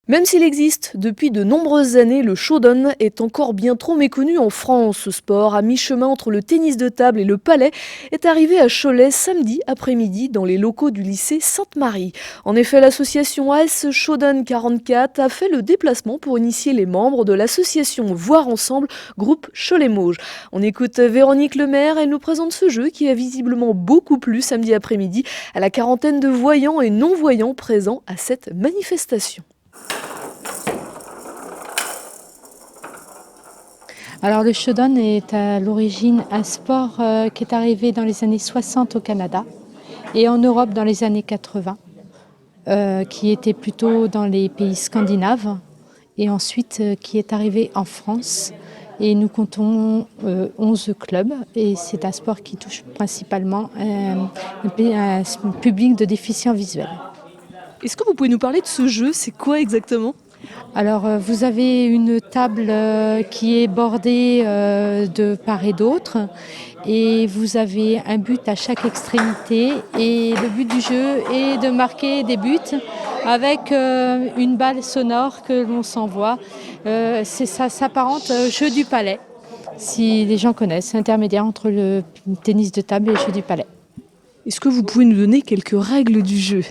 Même s'il existe depuis de nombreuses années, le showdown est encore bien trop méconnu en France. Ce sport, à mi-chemin entre le tennis de table et le palais, est arrivé à Cholet samedi après-midi dans les locaux du lycée Sainte-Marie. En effet, l'association AS Showdown 44 a fait le déplacement pour initier les membres de l'association Voir Ensemble, groupe Cholet-Mauges. On écoute Véronique Lemaire, elle nous présente ce jeu qui a visiblement beaucoup plu samedi après-midi à la quarantaine de voyants et non-voyants présents à cette manifestation. Alors le showdown est à l'origine un sport qui est arrivé dans les années 60 au Canada et en Europe dans les années 80, qui était plutôt dans les pays scandinaves et ensuite qui est arrivé en France. Et nous comptons 11 clubs et c'est un sport qui touche principalement un public de déficients visuels. Est-ce que vous pouvez nous parler de ce jeu? C'est quoi exactement? Alors vous avez une table qui est bordée de part et d'autre et vous avez un but à chaque extrémité et le but du jeu est de marquer des buts avec une balle sonore que l'on s'envoie. Ça s'apparente au jeu du palais, si les gens connaissent, intermédiaire entre le tennis de table et le jeu du palais. Est-ce que vous pouvez nous donner quelques règles du jeu?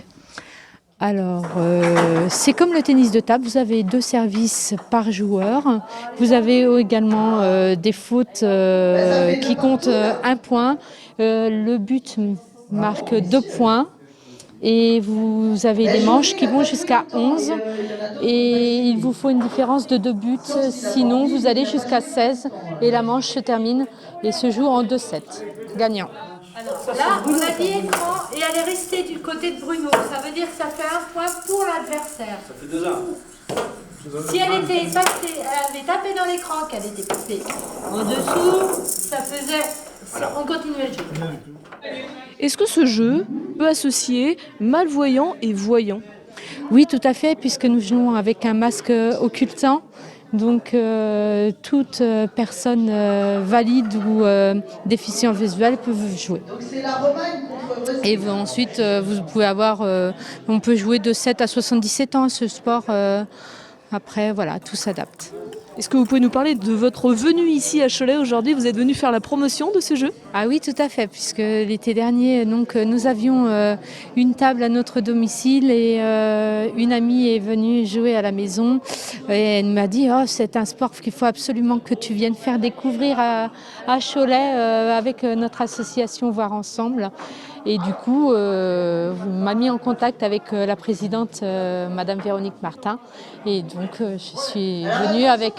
Alors, c'est comme le tennis de table, vous avez 2 services par joueur. Vous avez également des fautes qui comptent 1 point. Le but marque 2 points. Et vous avez des manches qui vont jusqu'à 11. Et il vous faut une différence de 2 buts. Sinon, vous allez jusqu'à 16. Et la manche se termine et se joue en 2-7. Gagnant. Alors là, on a dit écran et elle est restée du côté de Bruno. Ça veut dire que ça fait 1 point pour l'adversaire. Ça fait 2-1. Si elle était passée, elle avait tapé dans l'écran, qu'elle était passée en dessous, ça faisait. On continuait le jeu. Est-ce que ce jeu peut associer malvoyants et voyants? Oui, tout à fait, puisque nous jouons avec un masque occultant. Donc toute personne valide ou déficient visuel peut jouer. Et ensuite, vous pouvez avoir, on peut jouer de 7 à 77 ans à ce sport. Après, voilà, tout s'adapte. Est-ce que vous pouvez nous parler de votre venue ici à Cholet aujourd'hui? Vous êtes venu faire la promotion de ce jeu? Ah oui, tout à fait, puisque l'été dernier, donc, nous avions une table à notre domicile et une amie est venue jouer à la maison et elle m'a dit oh, c'est un sport qu'il faut absolument que tu viennes faire découvrir à Cholet avec notre association Voir Ensemble. Et du coup, m'a mis en contact avec la présidente, Madame Véronique Martin. Et donc, je suis venue avec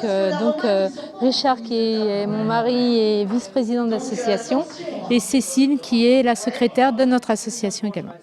Richard, qui est mon mari et vice-président de l'association, et Cécile, qui est la secrétaire de notre association également.